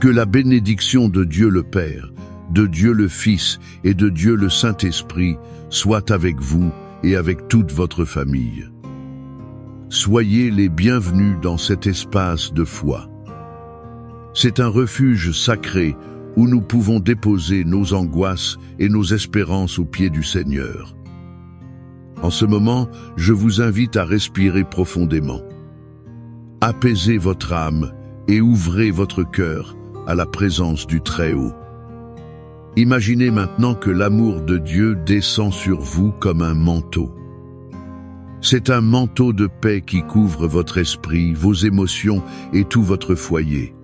Que la bénédiction de Dieu le Père, de Dieu le Fils et de Dieu le Saint-Esprit soit avec vous et avec toute votre famille. Soyez les bienvenus dans cet espace de foi. C'est un refuge sacré où nous pouvons déposer nos angoisses et nos espérances aux pieds du Seigneur. En ce moment, je vous invite à respirer profondément. Apaisez votre âme et ouvrez votre cœur à la présence du Très-Haut. Imaginez maintenant que l'amour de Dieu descend sur vous comme un manteau. C'est un manteau de paix qui couvre votre esprit, vos émotions et tout votre foyer.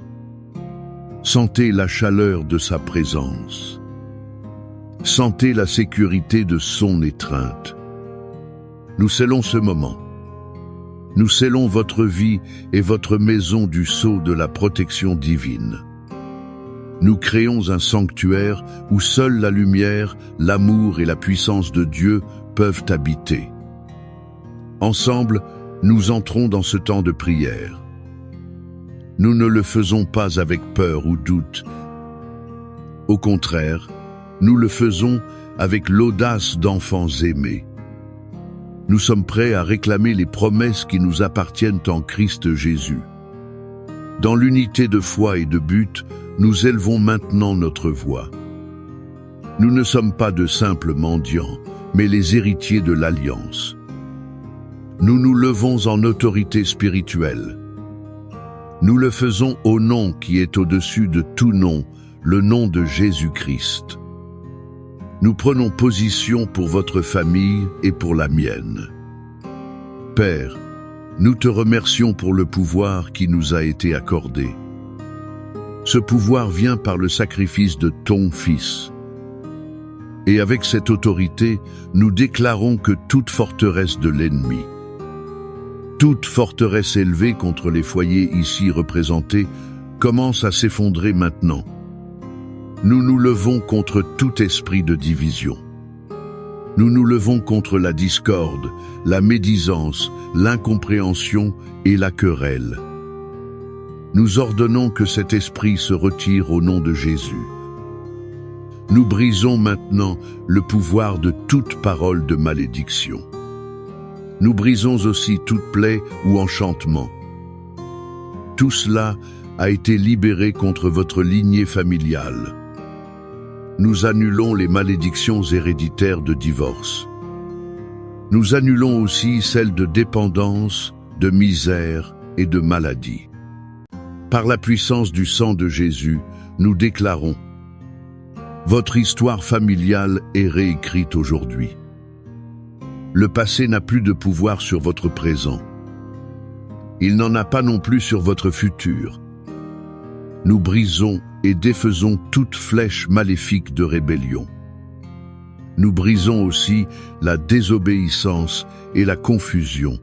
Sentez la chaleur de sa présence. Sentez la sécurité de son étreinte. Nous scellons ce moment. Nous scellons votre vie et votre maison du sceau de la protection divine. Nous créons un sanctuaire où seule la lumière, l'amour et la puissance de Dieu peuvent habiter. Ensemble, nous entrons dans ce temps de prière. Nous ne le faisons pas avec peur ou doute. Au contraire, nous le faisons avec l'audace d'enfants aimés. Nous sommes prêts à réclamer les promesses qui nous appartiennent en Christ Jésus. Dans l'unité de foi et de but, nous élevons maintenant notre voix. Nous ne sommes pas de simples mendiants, mais les héritiers de l'Alliance. Nous nous levons en autorité spirituelle. Nous le faisons au nom qui est au-dessus de tout nom, le nom de Jésus-Christ. Nous prenons position pour votre famille et pour la mienne. Père, nous te remercions pour le pouvoir qui nous a été accordé. Ce pouvoir vient par le sacrifice de ton Fils. Et avec cette autorité, nous déclarons que toute forteresse de l'ennemi, toute forteresse élevée contre les foyers ici représentés, commence à s'effondrer maintenant. Nous nous levons contre tout esprit de division. Nous nous levons contre la discorde, la médisance, l'incompréhension et la querelle. Nous ordonnons que cet esprit se retire au nom de Jésus. Nous brisons maintenant le pouvoir de toute parole de malédiction. Nous brisons aussi toute plaie ou enchantement. Tout cela a été libéré contre votre lignée familiale. Nous annulons les malédictions héréditaires de divorce. Nous annulons aussi celles de dépendance, de misère et de maladie. Par la puissance du sang de Jésus, nous déclarons: votre histoire familiale est réécrite aujourd'hui. Le passé n'a plus de pouvoir sur votre présent. Il n'en a pas non plus sur votre futur. Nous brisons et défaisons toute flèche maléfique de rébellion. Nous brisons aussi la désobéissance et la confusion.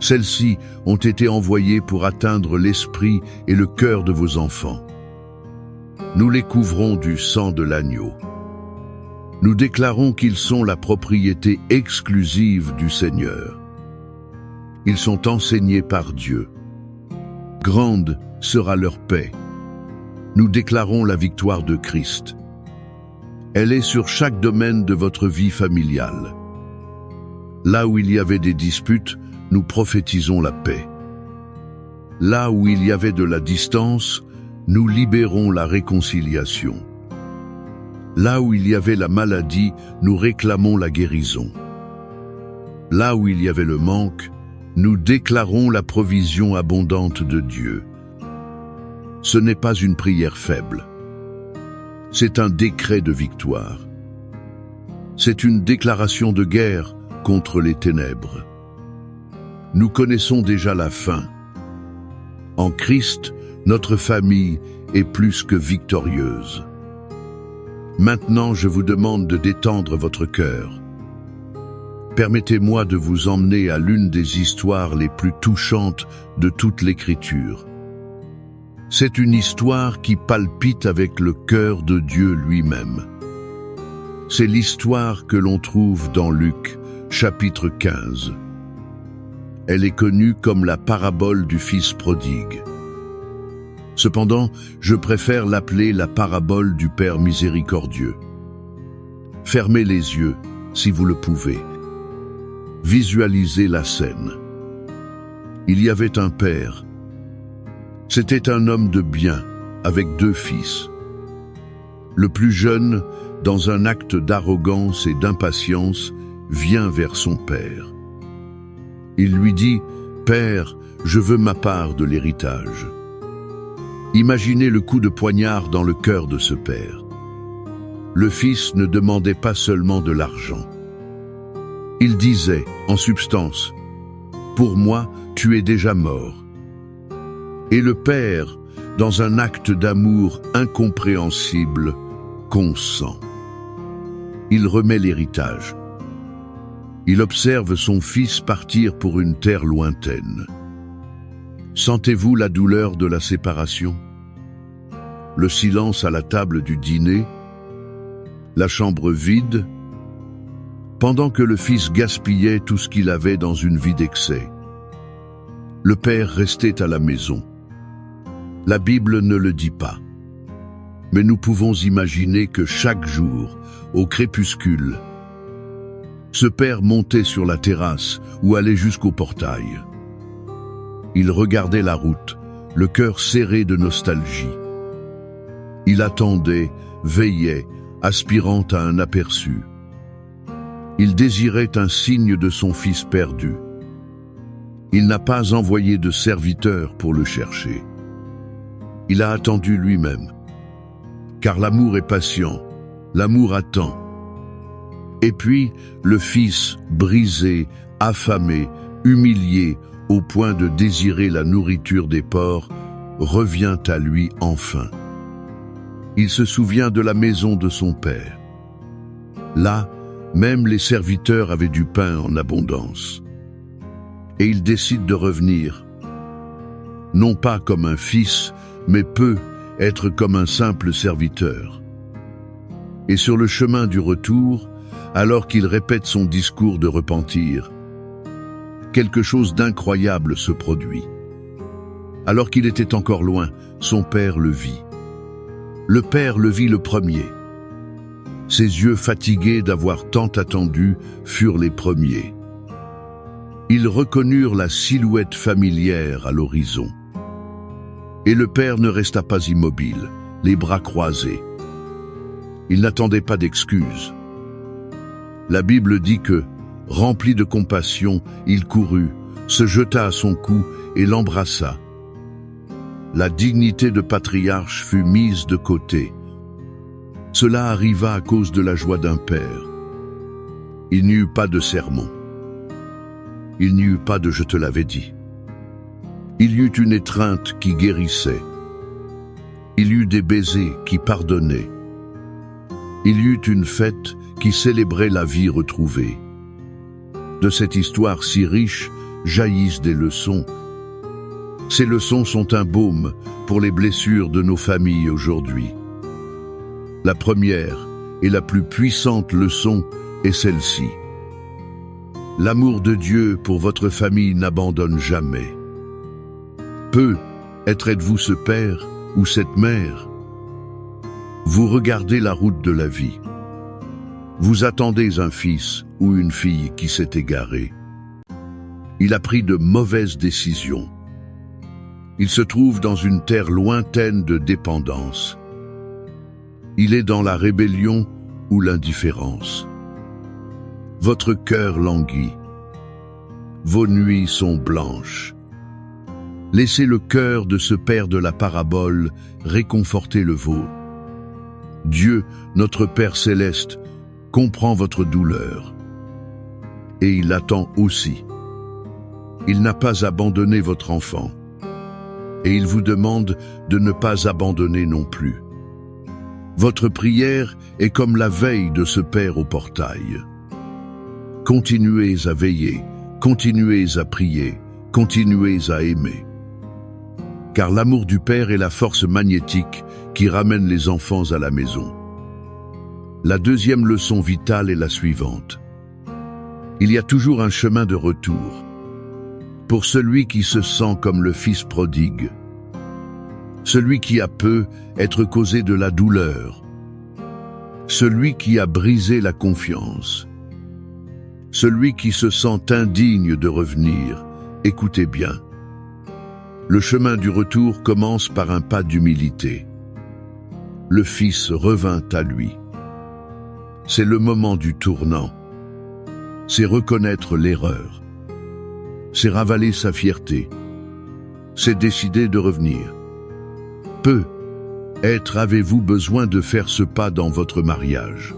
Celles-ci ont été envoyées pour atteindre l'esprit et le cœur de vos enfants. Nous les couvrons du sang de l'agneau. Nous déclarons qu'ils sont la propriété exclusive du Seigneur. Ils sont enseignés par Dieu. Grande sera leur paix. Nous déclarons la victoire de Christ. Elle est sur chaque domaine de votre vie familiale. Là où il y avait des disputes, nous prophétisons la paix. Là où il y avait de la distance, nous libérons la réconciliation. Là où il y avait la maladie, nous réclamons la guérison. Là où il y avait le manque, nous déclarons la provision abondante de Dieu. Ce n'est pas une prière faible. C'est un décret de victoire. C'est une déclaration de guerre contre les ténèbres. Nous connaissons déjà la fin. En Christ, notre famille est plus que victorieuse. Maintenant, je vous demande de détendre votre cœur. Permettez-moi de vous emmener à l'une des histoires les plus touchantes de toute l'Écriture. C'est une histoire qui palpite avec le cœur de Dieu lui-même. C'est l'histoire que l'on trouve dans Luc, chapitre 15. Elle est connue comme la parabole du Fils prodigue. Cependant, je préfère l'appeler la parabole du Père miséricordieux. Fermez les yeux, si vous le pouvez. Visualisez la scène. Il y avait un père. C'était un homme de bien, avec 2 fils. Le plus jeune, dans un acte d'arrogance et d'impatience, vient vers son père. Il lui dit « Père, je veux ma part de l'héritage ». Imaginez le coup de poignard dans le cœur de ce père. Le fils ne demandait pas seulement de l'argent. Il disait, en substance, « Pour moi, tu es déjà mort ». Et le père, dans un acte d'amour incompréhensible, consent. Il remet l'héritage. Il observe son fils partir pour une terre lointaine. Sentez-vous la douleur de la séparation? Le silence à la table du dîner? La chambre vide? Pendant que le fils gaspillait tout ce qu'il avait dans une vie d'excès. Le père restait à la maison. La Bible ne le dit pas. Mais nous pouvons imaginer que chaque jour, au crépuscule, ce père montait sur la terrasse ou allait jusqu'au portail. Il regardait la route, le cœur serré de nostalgie. Il attendait, veillait, aspirant à un aperçu. Il désirait un signe de son fils perdu. Il n'a pas envoyé de serviteur pour le chercher. Il a attendu lui-même. Car l'amour est patient, l'amour attend. Et puis, le fils, brisé, affamé, humilié, au point de désirer la nourriture des porcs, revient à lui enfin. Il se souvient de la maison de son père. Là, même les serviteurs avaient du pain en abondance. Et il décide de revenir, non pas comme un fils, mais peut être comme un simple serviteur. Et sur le chemin du retour, alors qu'il répète son discours de repentir, quelque chose d'incroyable se produit. Alors qu'il était encore loin, son père le vit. Le père le vit le premier. Ses yeux fatigués d'avoir tant attendu furent les premiers. Ils reconnurent la silhouette familière à l'horizon. Et le père ne resta pas immobile, les bras croisés. Il n'attendait pas d'excuses. La Bible dit que, rempli de compassion, il courut, se jeta à son cou et l'embrassa. La dignité de patriarche fut mise de côté. Cela arriva à cause de la joie d'un père. Il n'y eut pas de sermon. Il n'y eut pas de « je te l'avais dit ». Il y eut une étreinte qui guérissait. Il y eut des baisers qui pardonnaient. Il y eut une fête qui célébrait la vie retrouvée. De cette histoire si riche jaillissent des leçons. Ces leçons sont un baume pour les blessures de nos familles aujourd'hui. La première et la plus puissante leçon est celle-ci. L'amour de Dieu pour votre famille n'abandonne jamais. Peu êtes-vous ce père ou cette mère? Vous regardez la route de la vie. Vous attendez un fils ou une fille qui s'est égaré. Il a pris de mauvaises décisions. Il se trouve dans une terre lointaine de dépendance. Il est dans la rébellion ou l'indifférence. Votre cœur languit. Vos nuits sont blanches. Laissez le cœur de ce père de la parabole réconforter le vôtre. Dieu, notre Père céleste, comprend votre douleur. Et il attend aussi. Il n'a pas abandonné votre enfant. Et il vous demande de ne pas abandonner non plus. Votre prière est comme la veille de ce Père au portail. Continuez à veiller, continuez à prier, continuez à aimer. Car l'amour du Père est la force magnétique qui ramène les enfants à la maison. La deuxième leçon vitale est la suivante. Il y a toujours un chemin de retour. Pour celui qui se sent comme le fils prodigue. celui qui a peut être causé de la douleur, celui qui a brisé la confiance, celui qui se sent indigne de revenir. Écoutez bien. Le chemin du retour commence par un pas d'humilité. Le Fils revint à lui. C'est le moment du tournant. C'est reconnaître l'erreur. C'est ravaler sa fierté. C'est décider de revenir. Peut-être avez-vous besoin de faire ce pas dans votre mariage.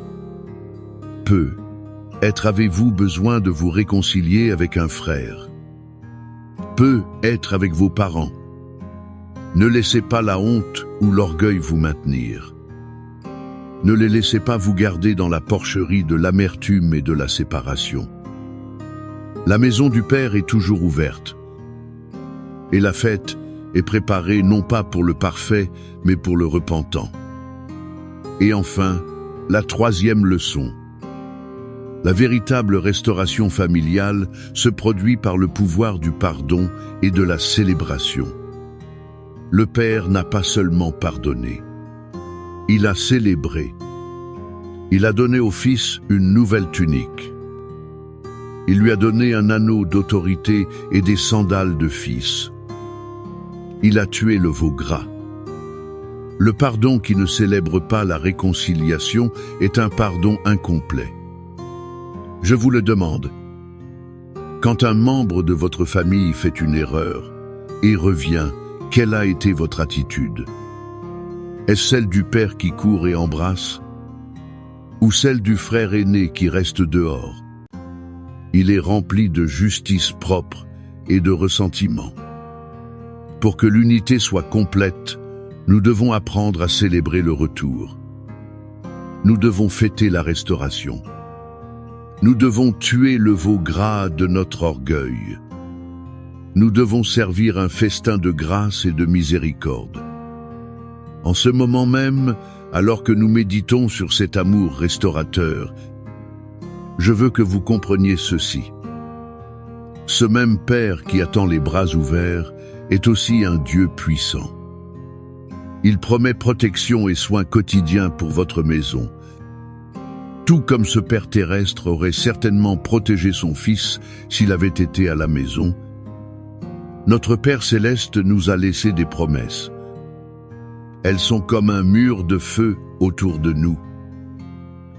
Peut-être avez-vous besoin de vous réconcilier avec un frère. Peut-être avec vos parents. Ne laissez pas la honte ou l'orgueil vous maintenir. Ne les laissez pas vous garder dans la porcherie de l'amertume et de la séparation. La maison du Père est toujours ouverte. Et la fête est préparée non pas pour le parfait, mais pour le repentant. Et enfin, la troisième leçon. La véritable restauration familiale se produit par le pouvoir du pardon et de la célébration. Le Père n'a pas seulement pardonné. Il a célébré. Il a donné au Fils une nouvelle tunique. Il lui a donné un anneau d'autorité et des sandales de fils. Il a tué le veau gras. Le pardon qui ne célèbre pas la réconciliation est un pardon incomplet. Je vous le demande. Quand un membre de votre famille fait une erreur et revient, quelle a été votre attitude? Est-ce celle du père qui court et embrasse? Ou celle du frère aîné qui reste dehors? Il est rempli de justice propre et de ressentiment. Pour que l'unité soit complète, nous devons apprendre à célébrer le retour. Nous devons fêter la restauration. Nous devons tuer le veau gras de notre orgueil. Nous devons servir un festin de grâce et de miséricorde. En ce moment même, alors que nous méditons sur cet amour restaurateur, je veux que vous compreniez ceci. Ce même Père qui attend les bras ouverts est aussi un Dieu puissant. Il promet protection et soins quotidiens pour votre maison. Tout comme ce Père terrestre aurait certainement protégé son Fils s'il avait été à la maison, notre Père céleste nous a laissé des promesses. Elles sont comme un mur de feu autour de nous.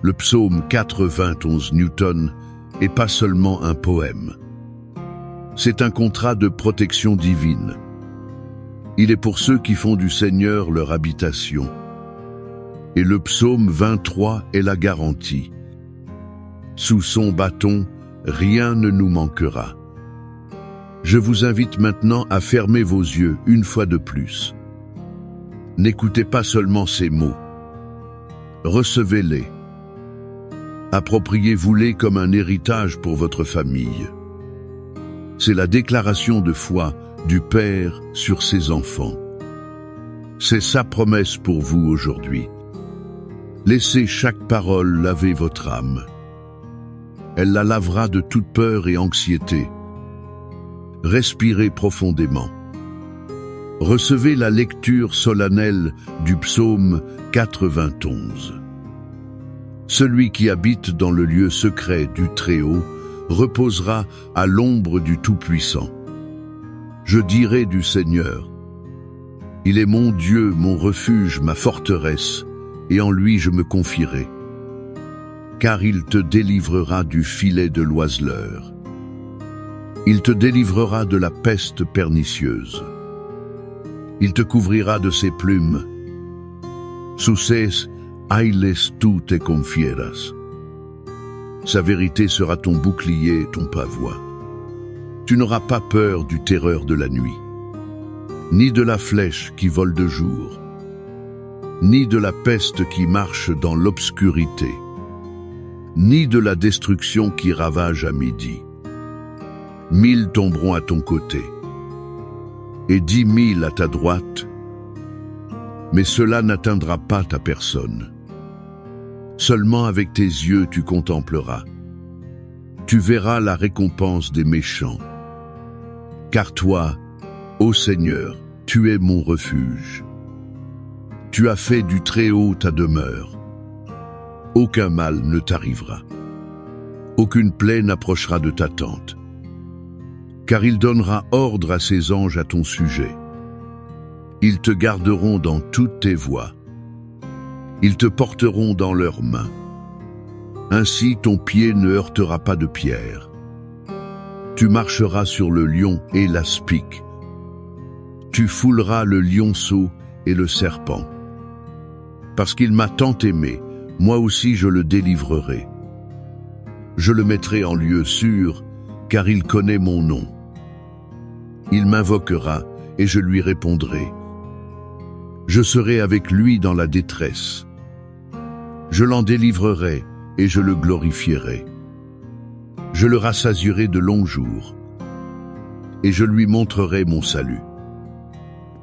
Le psaume 91 Newton est pas seulement un poème. C'est un contrat de protection divine. Il est pour ceux qui font du Seigneur leur habitation. Et le psaume 23 est la garantie. Sous son bâton, rien ne nous manquera. Je vous invite maintenant à fermer vos yeux une fois de plus. N'écoutez pas seulement ces mots. Recevez-les. Appropriez-vous-les comme un héritage pour votre famille. C'est la déclaration de foi du Père sur ses enfants. C'est sa promesse pour vous aujourd'hui. Laissez chaque parole laver votre âme. Elle la lavera de toute peur et anxiété. Respirez profondément. Recevez la lecture solennelle du psaume 91. Celui qui habite dans le lieu secret du Très-Haut reposera à l'ombre du Tout-Puissant. Je dirai du Seigneur: il est mon Dieu, mon refuge, ma forteresse, et en lui je me confierai. Car il te délivrera du filet de l'oiseleur. Il te délivrera de la peste pernicieuse. Il te couvrira de ses plumes. Sous ses ailes tu te confieras. Sa vérité sera ton bouclier et ton pavois. Tu n'auras pas peur du terreur de la nuit, ni de la flèche qui vole de jour, ni de la peste qui marche dans l'obscurité, ni de la destruction qui ravage à midi. 1000 tomberont à ton côté, et 10 000 à ta droite, mais cela n'atteindra pas ta personne. Seulement avec tes yeux tu contempleras. Tu verras la récompense des méchants. Car toi, ô Seigneur, tu es mon refuge. Tu as fait du Très-Haut ta demeure. Aucun mal ne t'arrivera. Aucune plaie n'approchera de ta tente. Car il donnera ordre à ses anges à ton sujet. Ils te garderont dans toutes tes voies. Ils te porteront dans leurs mains. Ainsi ton pied ne heurtera pas de pierre. Tu marcheras sur le lion et l'aspic. Tu fouleras le lionceau et le serpent. Parce qu'il m'a tant aimé, moi aussi je le délivrerai. Je le mettrai en lieu sûr, car il connaît mon nom. Il m'invoquera et je lui répondrai. Je serai avec lui dans la détresse. Je l'en délivrerai et je le glorifierai. Je le rassasierai de longs jours et je lui montrerai mon salut.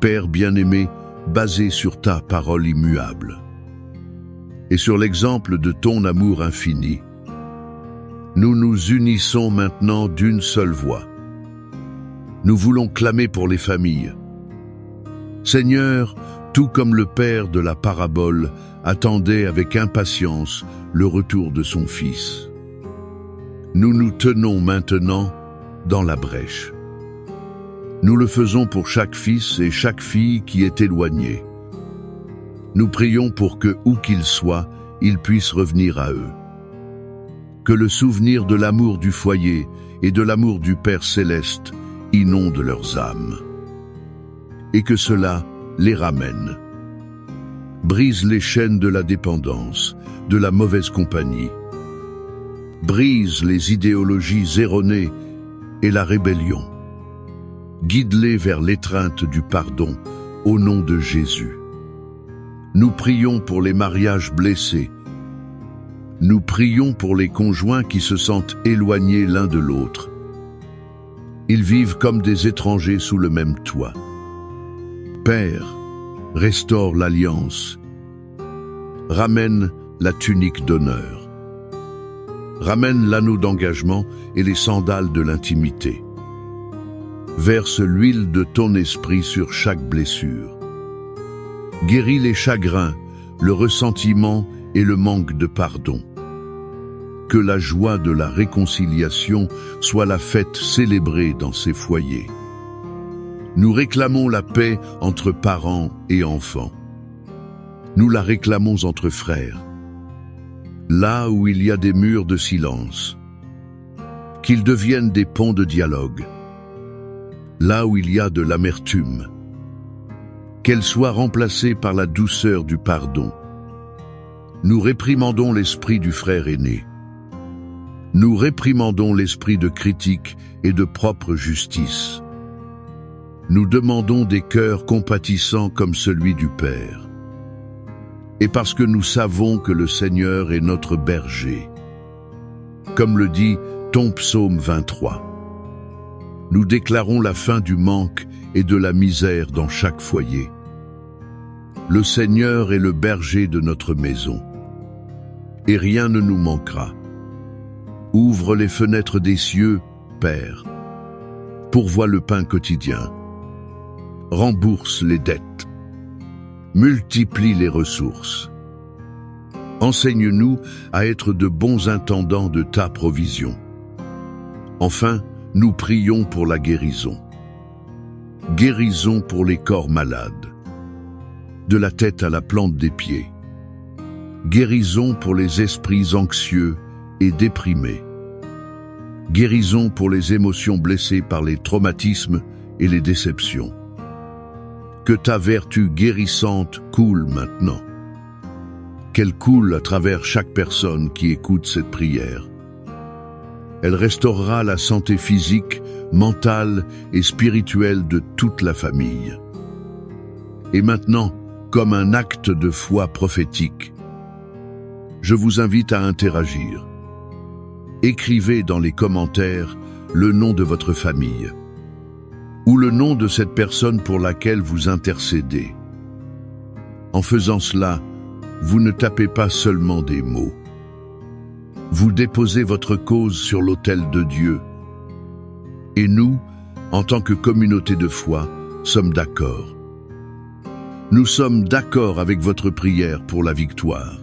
Père bien-aimé, basé sur ta parole immuable et sur l'exemple de ton amour infini, nous nous unissons maintenant d'une seule voix. Nous voulons clamer pour les familles. Seigneur, tout comme le Père de la parabole attendait avec impatience le retour de son Fils, nous nous tenons maintenant dans la brèche. Nous le faisons pour chaque fils et chaque fille qui est éloigné. Nous prions pour que, où qu'ils soient, ils puissent revenir à eux. Que le souvenir de l'amour du foyer et de l'amour du Père céleste inonde leurs âmes. Et que cela les ramène. Brise les chaînes de la dépendance, de la mauvaise compagnie. Brise les idéologies erronées et la rébellion. Guide-les vers l'étreinte du pardon, au nom de Jésus. Nous prions pour les mariages blessés. Nous prions pour les conjoints qui se sentent éloignés l'un de l'autre. Ils vivent comme des étrangers sous le même toit. Père, restaure l'alliance. Ramène la tunique d'honneur. Ramène l'anneau d'engagement et les sandales de l'intimité. Verse l'huile de ton esprit sur chaque blessure. Guéris les chagrins, le ressentiment et le manque de pardon. Que la joie de la réconciliation soit la fête célébrée dans ces foyers. Nous réclamons la paix entre parents et enfants. Nous la réclamons entre frères. Là où il y a des murs de silence, qu'ils deviennent des ponts de dialogue. Là où il y a de l'amertume, qu'elle soit remplacée par la douceur du pardon. Nous réprimandons l'esprit du frère aîné. Nous réprimandons l'esprit de critique et de propre justice. Nous demandons des cœurs compatissants comme celui du Père. Et parce que nous savons que le Seigneur est notre berger, comme le dit ton psaume 23. Nous déclarons la fin du manque et de la misère dans chaque foyer. Le Seigneur est le berger de notre maison, et rien ne nous manquera. Ouvre les fenêtres des cieux, Père. Pourvois le pain quotidien. Rembourse les dettes. Multiplie les ressources. Enseigne-nous à être de bons intendants de ta provision. Enfin, nous prions pour la guérison. Guérison pour les corps malades, de la tête à la plante des pieds. Guérison pour les esprits anxieux et déprimés. Guérison pour les émotions blessées par les traumatismes et les déceptions. Que ta vertu guérissante coule maintenant. Qu'elle coule à travers chaque personne qui écoute cette prière. Elle restaurera la santé physique, mentale et spirituelle de toute la famille. Et maintenant, comme un acte de foi prophétique, je vous invite à interagir. Écrivez dans les commentaires le nom de votre famille ou le nom de cette personne pour laquelle vous intercédez. En faisant cela, vous ne tapez pas seulement des mots. Vous déposez votre cause sur l'autel de Dieu. Et nous, en tant que communauté de foi, sommes d'accord. Nous sommes d'accord avec votre prière pour la victoire.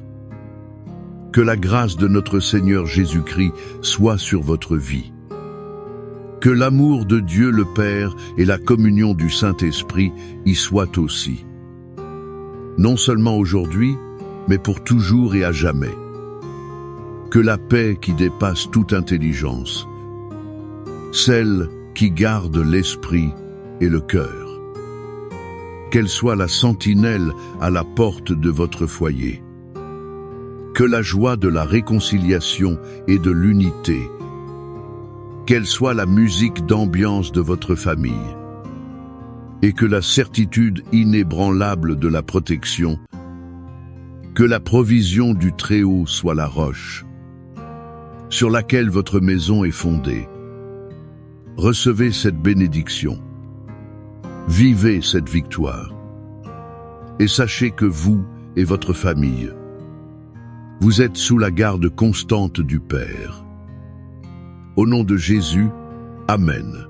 Que la grâce de notre Seigneur Jésus-Christ soit sur votre vie. Que l'amour de Dieu le Père et la communion du Saint-Esprit y soient aussi. Non seulement aujourd'hui, mais pour toujours et à jamais. Que la paix qui dépasse toute intelligence, celle qui garde l'esprit et le cœur, qu'elle soit la sentinelle à la porte de votre foyer. Que la joie de la réconciliation et de l'unité, qu'elle soit la musique d'ambiance de votre famille, et que la certitude inébranlable de la protection, que la provision du Très-Haut soit la roche, sur laquelle votre maison est fondée. Recevez cette bénédiction. Vivez cette victoire. Et sachez que vous et votre famille, vous êtes sous la garde constante du Père. Au nom de Jésus, Amen.